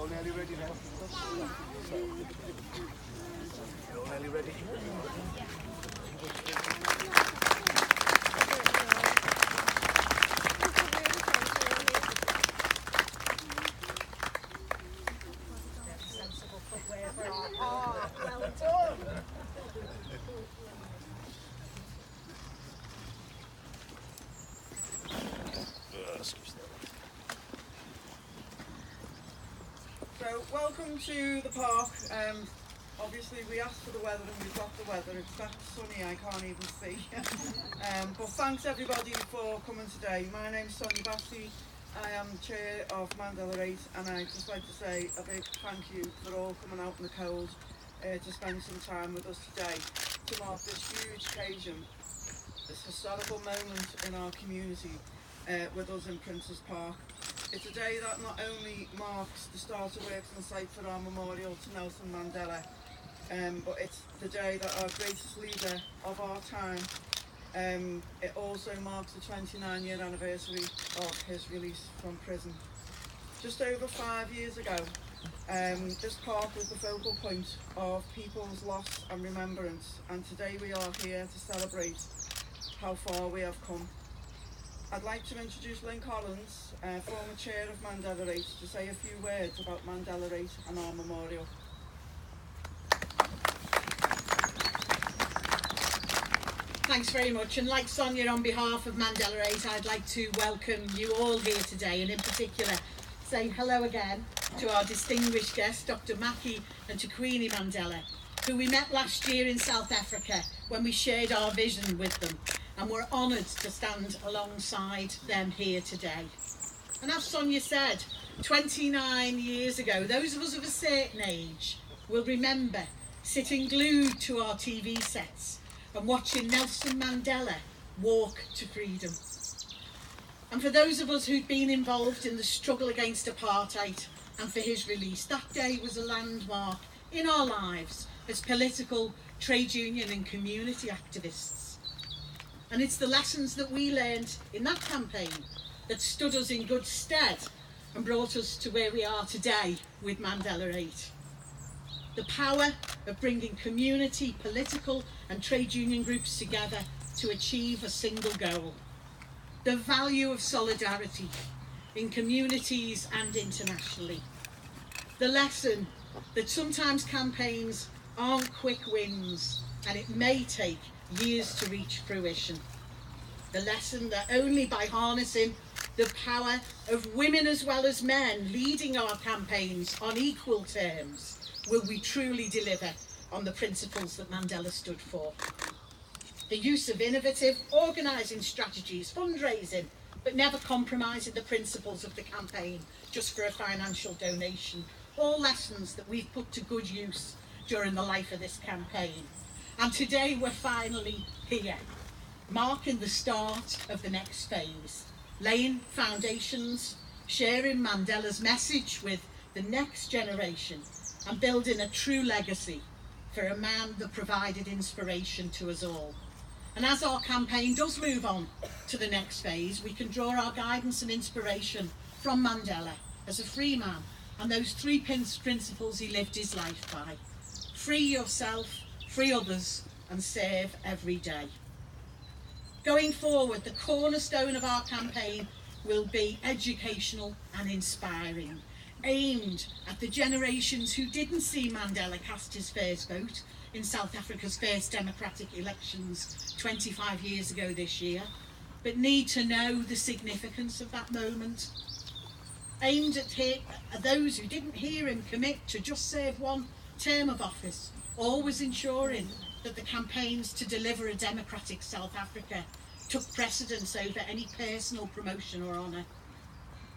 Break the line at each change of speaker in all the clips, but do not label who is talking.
all nearly ready now. You're all nearly ready.
So, welcome to the park. Obviously we asked for the weather and we've got the weather. It's that sunny I can't even see. But thanks everybody for coming today. My name's Sonia Bassi. I am chair of Mandela 8, and I'd just like to say a big thank you for all coming out in the cold to spend some time with us today to mark this huge occasion, this historical moment in our community with us in Princes Park. It's a day that not only marks the start of works on site for our memorial to Nelson Mandela, but it's the day that our greatest leader of our time, it also marks the 29-year anniversary of his release from prison. Just over 5 years ago, this park was the focal point of people's loss and remembrance, and today we are here to celebrate how far we have come. I'd like to introduce Lynn Collins, former chair of Mandela 8, to say a few words about Mandela 8 and our memorial.
Thanks very much, and like Sonia, on behalf of Mandela 8, I'd like to welcome you all here today, and in particular say hello again to our distinguished guests, Dr. Maki and Tukwini Mandela, who we met last year in South Africa when we shared our vision with them, and we're honoured to stand alongside them here today. And as Sonia said, 29 years ago, those of us of a certain age will remember sitting glued to our TV sets and watching Nelson Mandela walk to freedom. And for those of us who'd been involved in the struggle against apartheid and for his release, that day was a landmark in our lives as political, trade union and community activists. And it's the lessons that we learned in that campaign that stood us in good stead and brought us to where we are today with Mandela 8. The power of bringing community, political and trade union groups together to achieve a single goal. The value of solidarity in communities and internationally. The lesson that sometimes campaigns aren't quick wins and it may take years to reach fruition. The lesson that only by harnessing the power of women as well as men leading our campaigns on equal terms will we truly deliver on the principles that Mandela stood for. The use of innovative organising strategies, fundraising, but never compromising the principles of the campaign just for a financial donation. All lessons that we've put to good use during the life of this campaign. And today we're finally here, marking the start of the next phase, laying foundations, sharing Mandela's message with the next generation, and building a true legacy for a man that provided inspiration to us all. And as our campaign does move on to the next phase, we can draw our guidance and inspiration from Mandela as a free man and those three principles he lived his life by. Free yourself, free others, and serve every day. Going forward, the cornerstone of our campaign will be educational and inspiring, aimed at the generations who didn't see Mandela cast his first vote in South Africa's first democratic elections 25 years ago this year, but need to know the significance of that moment. Aimed at those who didn't hear him commit to just serve one term of office, always ensuring that the campaigns to deliver a democratic South Africa took precedence over any personal promotion or honour.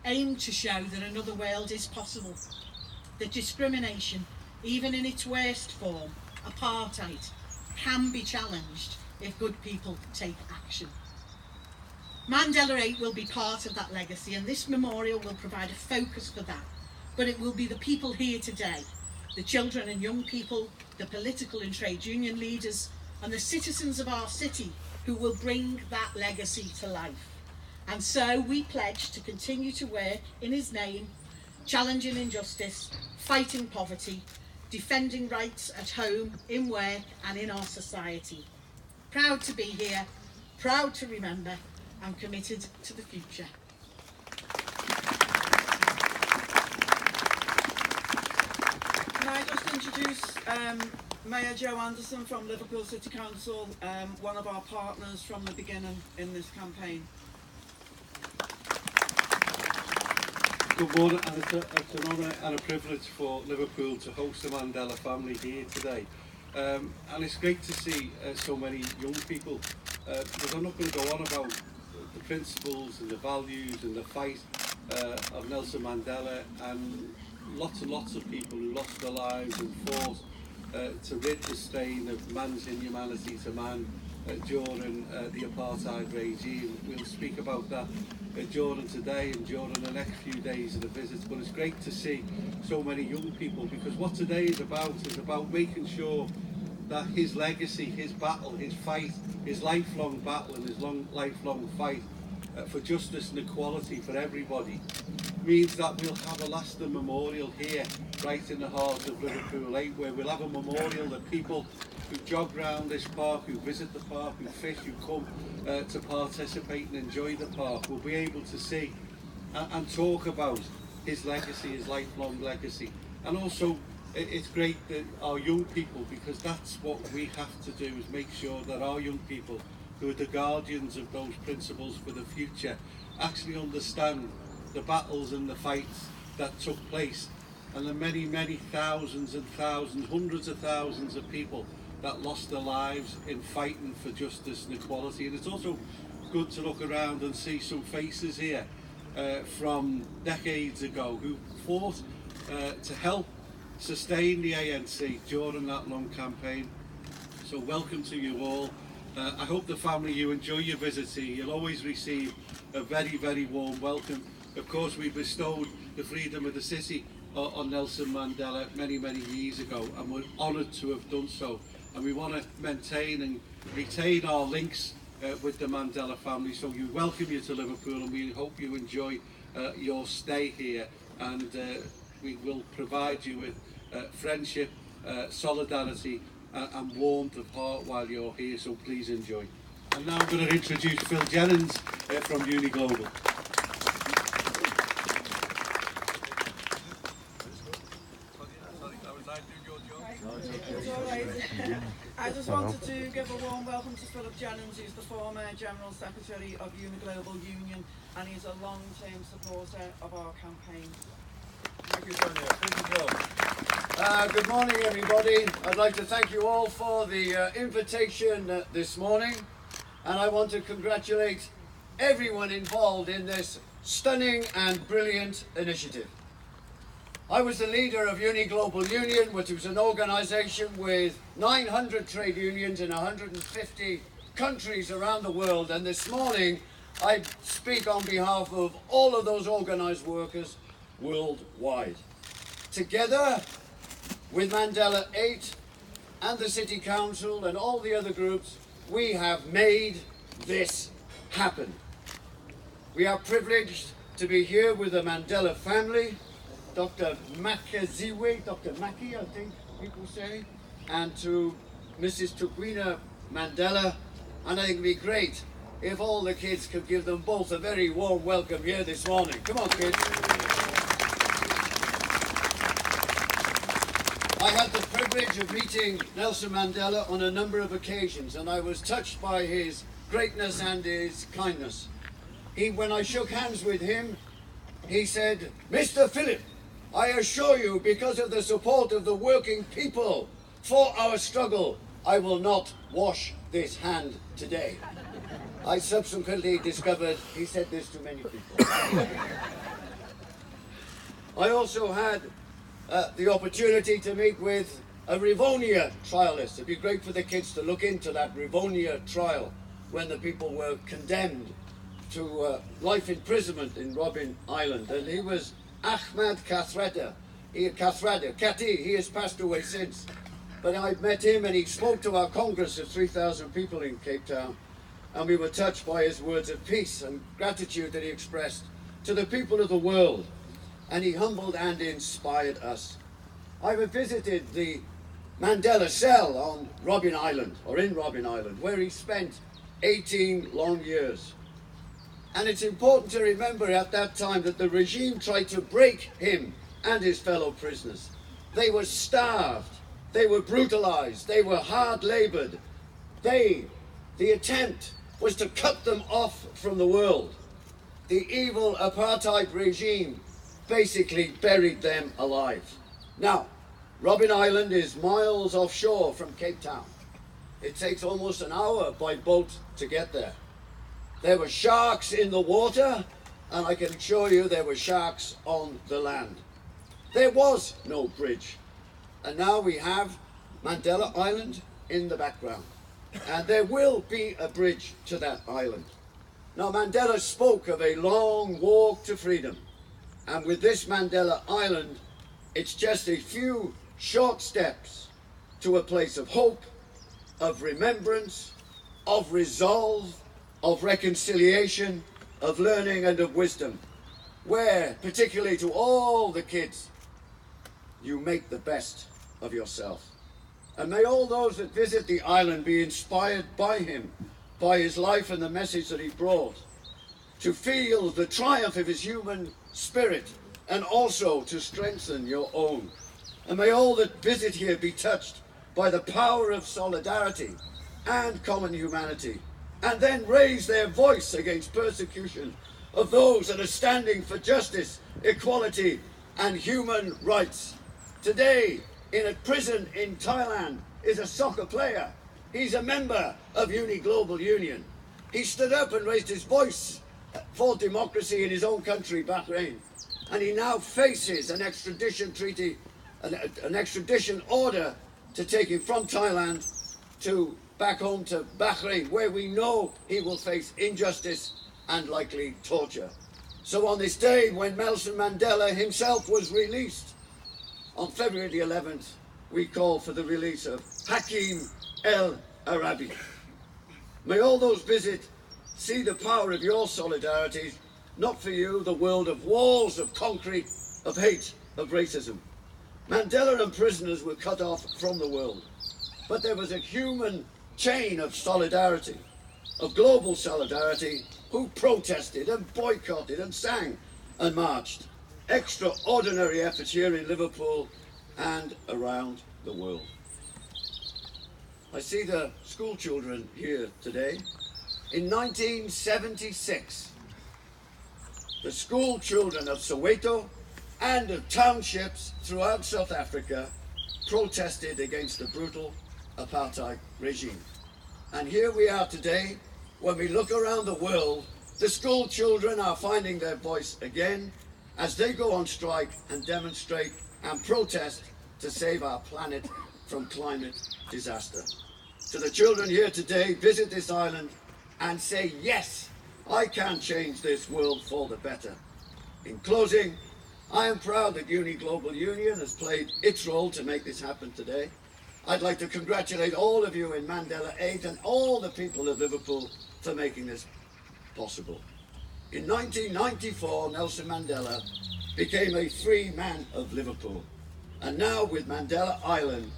Aimed to show that another world is possible, that discrimination, even in its worst form, apartheid, can be challenged if good people take action. Mandela 8 will be part of that legacy, and this memorial will provide a focus for that, but it will be the people here today, the children and young people, the political and trade union leaders, and the citizens of our city who will bring that legacy to life. And so we pledge to continue to work in his name challenging injustice, fighting poverty, defending rights at home, in work and in our society. Proud to be here, proud to remember and committed to the future.
Can I just introduce Mayor Joe Anderson from Liverpool City Council, one of our partners from the beginning in this campaign.
Good morning, and it's an honour and a privilege for Liverpool to host the Mandela family here today. And it's great to see so many young people, because I'm not going to go on about the principles and the values and the fight of Nelson Mandela and lots and lots of people who lost their lives and fought to rid the stain of man's inhumanity to man during the apartheid regime. We'll speak about that during today and during the next few days of the visits, but it's great to see so many young people, because what today is about making sure that his legacy, his battle, his fight, his lifelong battle and his lifelong fight for justice and equality for everybody means that we'll have a lasting memorial here right in the heart of Liverpool 8, where we'll have a memorial that people who jog round this park, who visit the park, who fish, who come to participate and enjoy the park, will be able to see and talk about his legacy, his lifelong legacy. And also it's great that our young people, because that's what we have to do, is make sure that our young people, who are the guardians of those principles for the future, actually understand the battles and the fights that took place, and the many, many thousands and thousands, hundreds of thousands of people that lost their lives in fighting for justice and equality. And it's also good to look around and see some faces here from decades ago who fought to help sustain the ANC during that long campaign. So welcome to you all. I hope the family, you enjoy your visit here. You'll always receive a very, very warm welcome. Of course, we bestowed the freedom of the city on Nelson Mandela many, many years ago, and we're honoured to have done so. And we want to maintain and retain our links with the Mandela family. So we welcome you to Liverpool, and we hope you enjoy your stay here. And we will provide you with friendship, solidarity and warmth of heart while you're here, so please enjoy. And now I'm going to introduce Phil Jennings from Uni Global.
I just wanted to give a warm welcome to Philip Jennings, who's the former General Secretary of Uni Global Union, and he's a long-term supporter of our campaign.
Thank you, Sonia. Thank you, Phil. Good morning, everybody. I'd like to thank you all for the invitation this morning, and I want to congratulate everyone involved in this stunning and brilliant initiative. I was the leader of Uni Global Union, which was an organisation with 900 trade unions in 150 countries around the world, and this morning I speak on behalf of all of those organised workers worldwide. Together with Mandela 8 and the City Council and all the other groups, we have made this happen. We are privileged to be here with the Mandela family, Dr. Makaziwe, Dr. Maki, I think people say, and to Mrs. Tukwini Mandela, and I think it would be great if all the kids could give them both a very warm welcome here this morning. Come on, kids. I had the privilege of meeting Nelson Mandela on a number of occasions, and I was touched by his greatness and his kindness. When I shook hands with him, he said, "Mr. Philip, I assure you, because of the support of the working people for our struggle, I will not wash this hand today." I subsequently discovered he said this to many people. I also had the opportunity to meet with a Rivonia trialist. It'd be great for the kids to look into that Rivonia trial when the people were condemned to life imprisonment in Robben Island. And he was Ahmad Kathrada. Kati, he has passed away since. But I met him and he spoke to our Congress of 3,000 people in Cape Town. And we were touched by his words of peace and gratitude that he expressed to the people of the world. and he humbled and inspired us. I visited the Mandela cell on Robben Island, or in Robben Island, where he spent 18 long years. And it's important to remember at that time that the regime tried to break him and his fellow prisoners. They were starved, they were brutalized, they were hard labored. The attempt was to cut them off from the world. The evil apartheid regime basically buried them alive. Now, Robben Island is miles offshore from Cape Town. It takes almost an hour by boat to get there. There were sharks in the water, and I can assure you there were sharks on the land. There was no bridge, and now we have Mandela Island in the background, and there will be a bridge to that island. Now, Mandela spoke of a long walk to freedom, and with this Mandela Island, it's just a few short steps to a place of hope, of remembrance, of resolve, of reconciliation, of learning and of wisdom, where, particularly to all the kids, you make the best of yourself. And may all those that visit the island be inspired by him, by his life and the message that he brought, to feel the triumph of his human spirit and also to strengthen your own. And may all that visit here be touched by the power of solidarity and common humanity, and then raise their voice against persecution of those that are standing for justice, equality, and human rights. Today, in a prison in Thailand, is a soccer player. He's a member of Global Union. He stood up and raised his voice for democracy in his own country, Bahrain. And he now faces an extradition treaty, an extradition order to take him from Thailand to back home to Bahrain, where we know he will face injustice and likely torture. So on this day when Nelson Mandela himself was released, on February the 11th, we call for the release of Hakim El Arabi. May all those visit see the power of your solidarity, not for you the world of walls of concrete, of hate, of racism. Mandela and prisoners were cut off from the world, but there was a human chain of solidarity, of global solidarity, who protested and boycotted and sang and marched. Extraordinary efforts here in Liverpool and around the world. I see the school children here today. In 1976, the school children of Soweto and of townships throughout South Africa protested against the brutal apartheid regime. And here we are today, when we look around the world, the school children are finding their voice again as they go on strike and demonstrate and protest to save our planet from climate disaster. To the children here today, visit this island and say, yes, I can change this world for the better. In closing, I am proud that Global Union has played its role to make this happen today. I'd like to congratulate all of you in Mandela 8 and all the people of Liverpool for making this possible. In 1994, Nelson Mandela became a free man of Liverpool. And now with Mandela Island,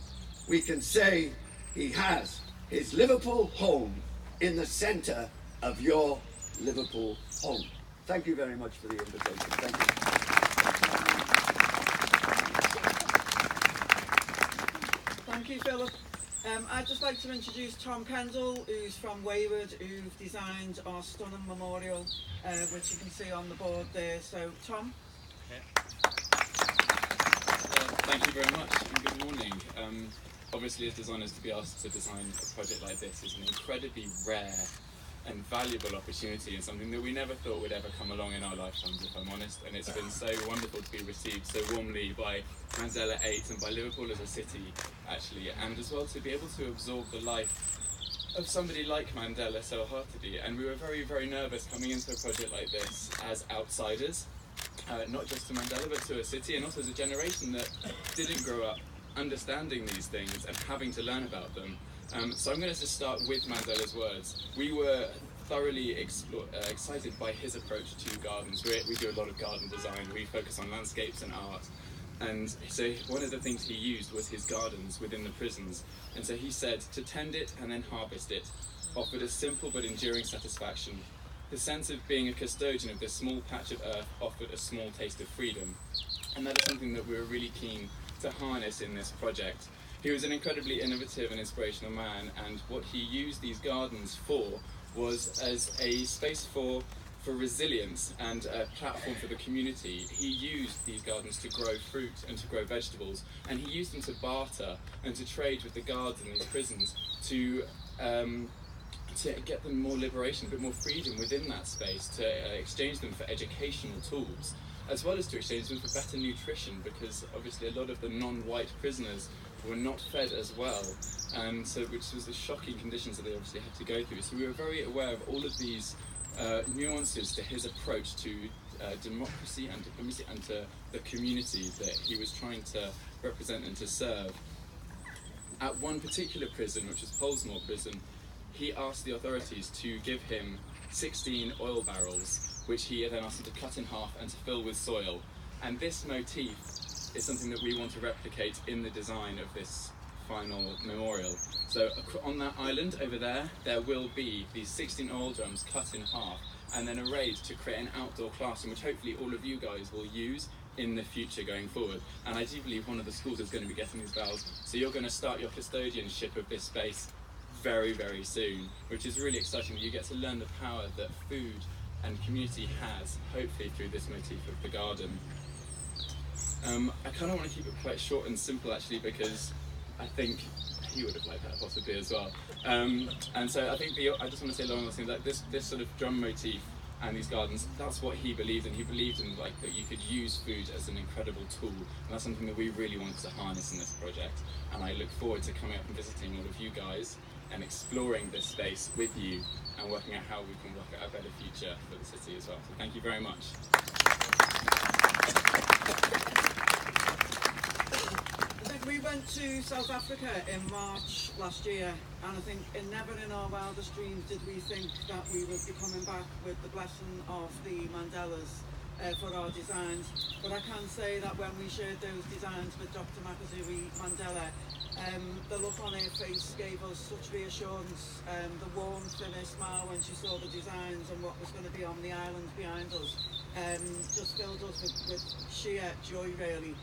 we can say he has his Liverpool home in the centre of your Liverpool home. Thank you very much for the invitation. Thank you.
Thank you, Philip. I'd just like to introduce Tom Kendall, who's from Wayward, who designed our stunning memorial, which you can see on the board there. So, Tom.
Thank you very much, and good morning. Obviously, as designers, to be asked to design a project like this is an incredibly rare and valuable opportunity, and something that we never thought would ever come along in our lifetimes, if I'm honest. And it's been so wonderful to be received so warmly by Mandela 8 and by Liverpool as a city, actually, and as well to be able to absorb the life of somebody like Mandela so heartedly. And we were very, very nervous coming into a project like this as outsiders, not just to Mandela, but to a city, and also as a generation that didn't grow up understanding these things and having to learn about them. So I'm going to just start with Mandela's words. We were thoroughly excited by his approach to gardens. We do a lot of garden design, we focus on landscapes and art. And so one of the things he used was his gardens within the prisons. And so he said to tend it and then harvest it offered a simple but enduring satisfaction. The sense of being a custodian of this small patch of earth offered a small taste of freedom. And that is something that we were really keen to harness in this project. He was an incredibly innovative and inspirational man, and what he used these gardens for was as a space for resilience and a platform for the community. He used these gardens to grow fruit and to grow vegetables, and he used them to barter and to trade with the guards in these prisons to get them more liberation, a bit more freedom within that space, to exchange them for educational tools, as well as to exchange them for better nutrition, because obviously a lot of the non-white prisoners were not fed as well, and so which was the shocking conditions that they obviously had to go through. So we were very aware of all of these nuances to his approach to democracy and diplomacy and to the community that he was trying to represent and to serve. At one particular prison, which was Polesmore Prison, he asked the authorities to give him 16 oil barrels, which he then asked them to cut in half and to fill with soil. And this motif is something that we want to replicate in the design of this final memorial. So on that island over there, there will be these 16 oil drums cut in half and then arrayed to create an outdoor classroom, which hopefully all of you guys will use in the future going forward. And I do believe one of the schools is going to be getting these bells, so you're going to start your custodianship of this space very, very soon, which is really exciting. You get to learn the power that food and community has, hopefully through this motif of the garden. I kind of want to keep it quite short and simple actually, because I think he would have liked that possibly as well. And so I think I just want to say along those things, like this sort of drum motif and these gardens, that's what he believed in. He believed in like that you could use food as an incredible tool, and that's something that we really wanted to harness in this project. And I look forward to coming up and visiting all of you guys and exploring this space with you and working out how we can work out a better future for the city as well. So thank you very much.
We went to South Africa in March last year, and I think never in our wildest dreams did we think that we would be coming back with the blessing of the Mandelas for our designs. But I can say that when we shared those designs with Dr. Makaziwe Mandela, the look on her face gave us such reassurance. The warmth in her smile when she saw the designs and what was going to be on the island behind us just filled us with sheer joy, really.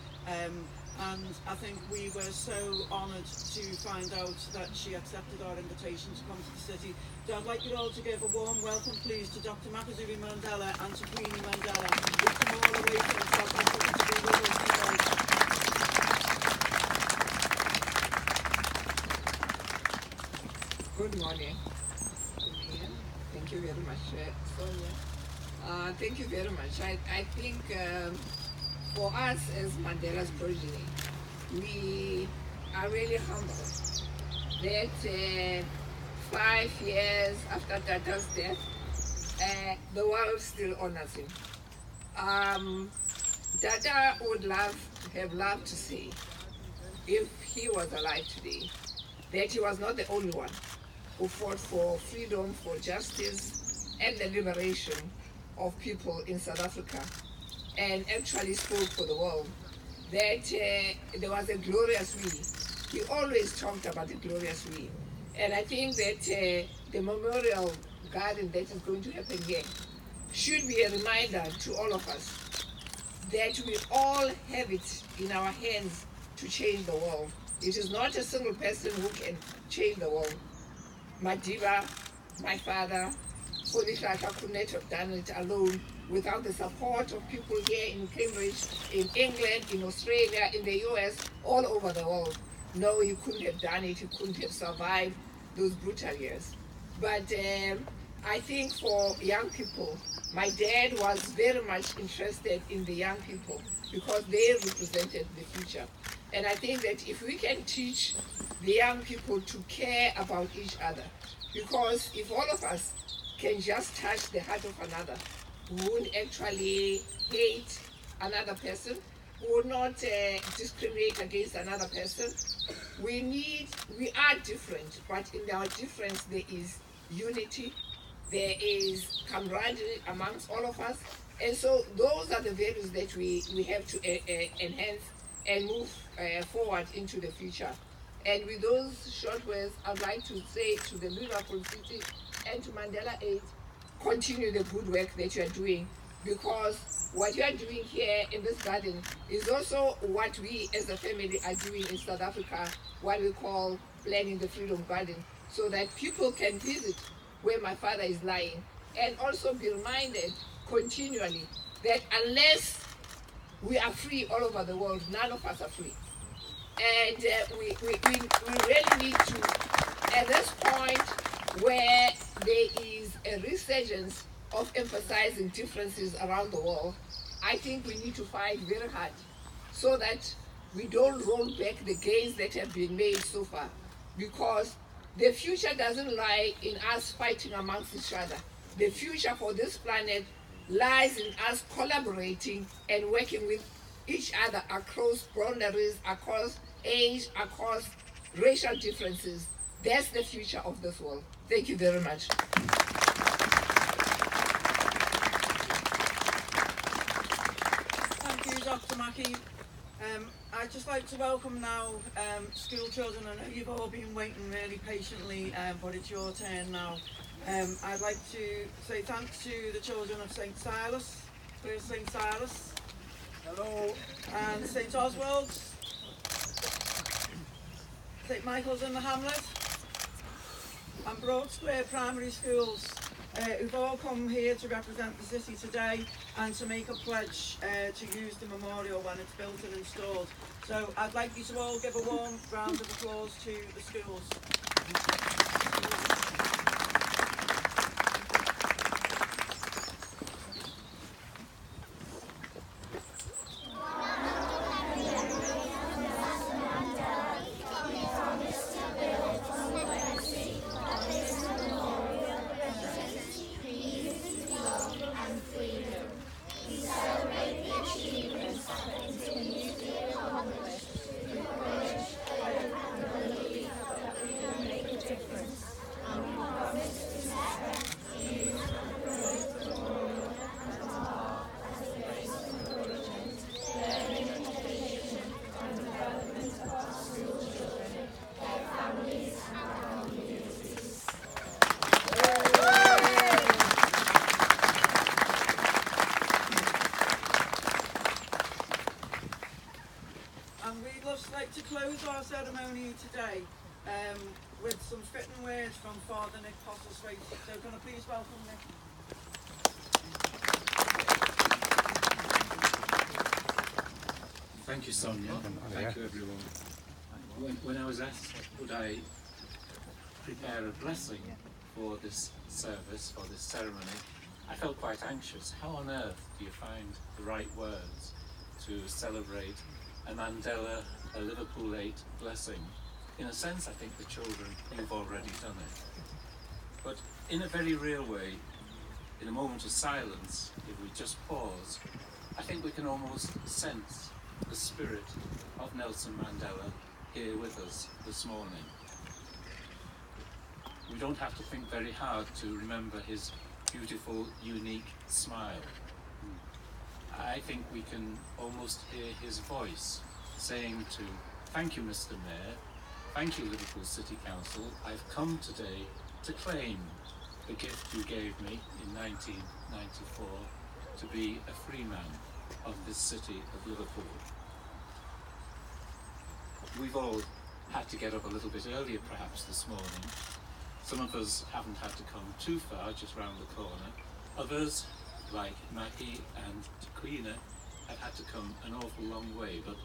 And I think we were so honoured to find out that she accepted our invitation to come to the city. So I'd like you all to give a warm welcome, please, to Dr. Makaziwe Mandela and Tukwini Mandela, who've come all the way from South Africa to be with us today.
Good morning. Thank you very much, Sonia. Thank you very much. I think for us as Mandela's progeny, we are really humbled that 5 years after Tata's death, the world still honors him. Tata would have loved to see, if he was alive today, that he was not the only one who fought for freedom, for justice, and the liberation of people in South Africa, and actually spoke for the world, that there was a glorious we. He always talked about the glorious we. And I think that the memorial garden that is going to happen here should be a reminder to all of us that we all have it in our hands to change the world. It is not a single person who can change the world. Madiba, my father, Folihlahla could not have done it alone without the support of people here in Cambridge, in England, in Australia, in the US, all over the world. No, he couldn't have done it, he couldn't have survived those brutal years. But I think for young people, my dad was very much interested in the young people because they represented the future. And I think that if we can teach the young people to care about each other, because if all of us can just touch the heart of another, we won't actually hate another person, we will not discriminate against another person. We are different, but in our difference there is unity, there is camaraderie amongst all of us. And so those are the values that we have to enhance and move forward into the future. And with those short words, I'd like to say to the Liverpool City and to Mandela 8, continue the good work that you are doing, because what you are doing here in this garden is also what we as a family are doing in South Africa, what we call planning the Freedom Garden, so that people can visit where my father is lying, and also be reminded continually that unless we are free all over the world, none of us are free. And we really need to, at this point where there is a resurgence of emphasizing differences around the world, I think we need to fight very hard so that we don't roll back the gains that have been made so far, because the future doesn't lie in us fighting amongst each other. The future for this planet lies in us collaborating and working with each other across boundaries, across age, across racial differences. That's the future of this world. Thank you very much.
Thank you, Dr. Mackie. I'd just like to welcome now school children. I know you've all been waiting really patiently, but it's your turn now. I'd like to say thanks to the children of St. Silas. Where's St. Silas? Hello. And St. Oswald's. St. Michael's in the Hamlet. And Broad Square Primary Schools, who've all come here to represent the city today and to make a pledge to use the memorial when it's built and installed. So I'd like you to all give a warm round of applause to the schools. To close our ceremony today with some fitting words from Father Nick Postlethwaite. So can I please welcome Nick?
Thank you, Sonia. Thank you, everyone. When I was asked would I prepare a blessing for this service, for this ceremony, I felt quite anxious. How on earth do you find the right words to celebrate a Mandela, a Liverpool 8 blessing? In a sense, I think the children, you've already done it. But in a very real way, in a moment of silence, if we just pause, I think we can almost sense the spirit of Nelson Mandela here with us this morning. We don't have to think very hard to remember his beautiful, unique smile. I think we can almost hear his voice saying to, thank you, Mr. Mayor, thank you, Liverpool City Council, I've come today to claim the gift you gave me in 1994 to be a free man of this city of Liverpool. We've all had to get up a little bit earlier perhaps this morning. Some of us haven't had to come too far, just round the corner. Others, like Mackie and Tukwini, have had to come an awful long way, but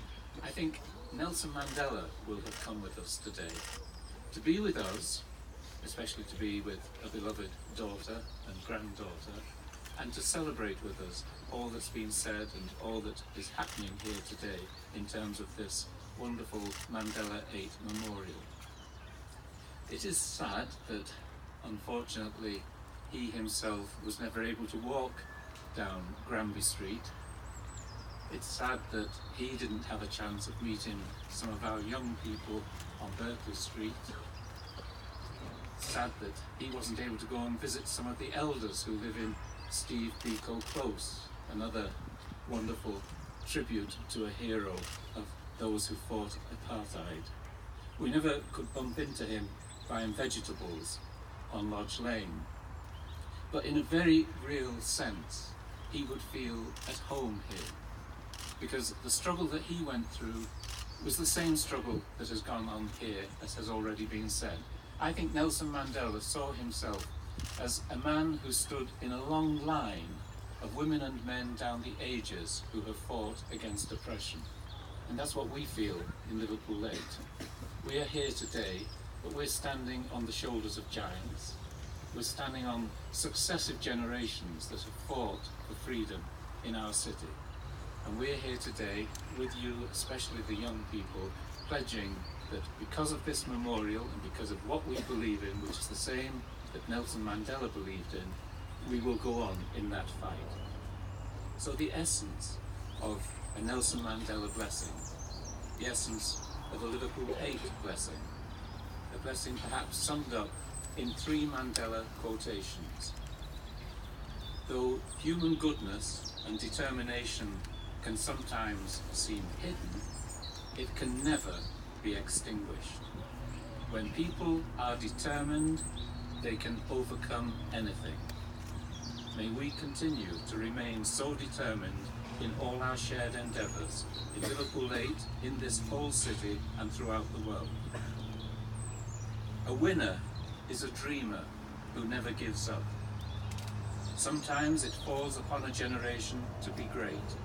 I think Nelson Mandela will have come with us today. To be with us, especially to be with a beloved daughter and granddaughter, and to celebrate with us all that's been said and all that is happening here today in terms of this wonderful Mandela 8 memorial. It is sad that, unfortunately, he himself was never able to walk down Granby Street. It's sad that he didn't have a chance of meeting some of our young people on Berkeley Street. sad that he wasn't able to go and visit some of the elders who live in Steve Biko Close, another wonderful tribute to a hero of those who fought apartheid. We never could bump into him buying vegetables on Lodge Lane, but in a very real sense, he would feel at home here, because the struggle that he went through was the same struggle that has gone on here, as has already been said. I think Nelson Mandela saw himself as a man who stood in a long line of women and men down the ages who have fought against oppression. And that's what we feel in Liverpool 8. We are here today, but we're standing on the shoulders of giants. We're standing on successive generations that have fought for freedom in our city. And we're here today with you, especially the young people, pledging that because of this memorial and because of what we believe in, which is the same that Nelson Mandela believed in, we will go on in that fight. So the essence of a Nelson Mandela blessing, the essence of a Liverpool 8 blessing, a blessing perhaps summed up in 3 Mandela quotations. Though human goodness and determination can sometimes seem hidden, it can never be extinguished. When people are determined, they can overcome anything. May we continue to remain so determined in all our shared endeavours, in Liverpool 8, in this whole city and throughout the world. A winner is a dreamer who never gives up. Sometimes it falls upon a generation to be great.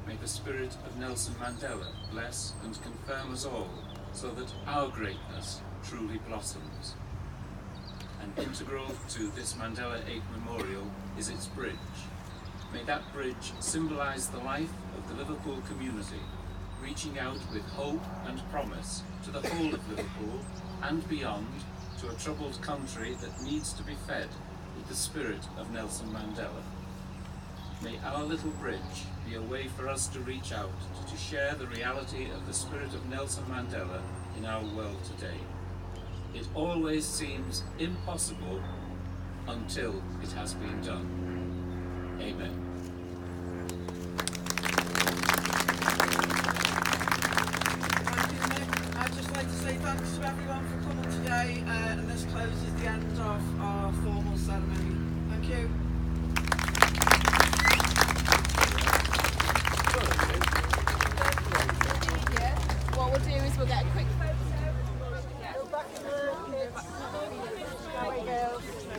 May the spirit of Nelson Mandela bless and confirm us all so that our greatness truly blossoms. And integral to this Mandela 8 memorial is its bridge. May that bridge symbolise the life of the Liverpool community, reaching out with hope and promise to the whole of Liverpool and beyond, to a troubled country that needs to be fed with the spirit of Nelson Mandela. May our little bridge be a way for us to reach out, to share the reality of the spirit of Nelson Mandela in our world today. It always seems impossible until it has been done. Amen.
Thank you, Nick. I'd just like to say thanks to everyone for coming today, and this closes the end of our formal ceremony. Thank you.
What we'll do is we'll get a quick photo.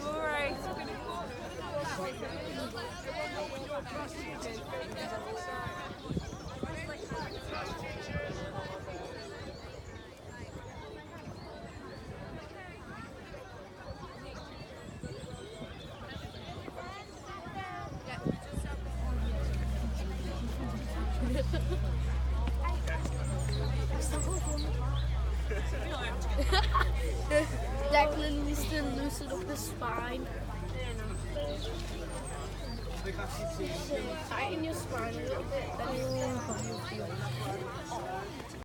All right.
Declan needs to loosen up the spine. Tighten your spine a little bit, then you'll feel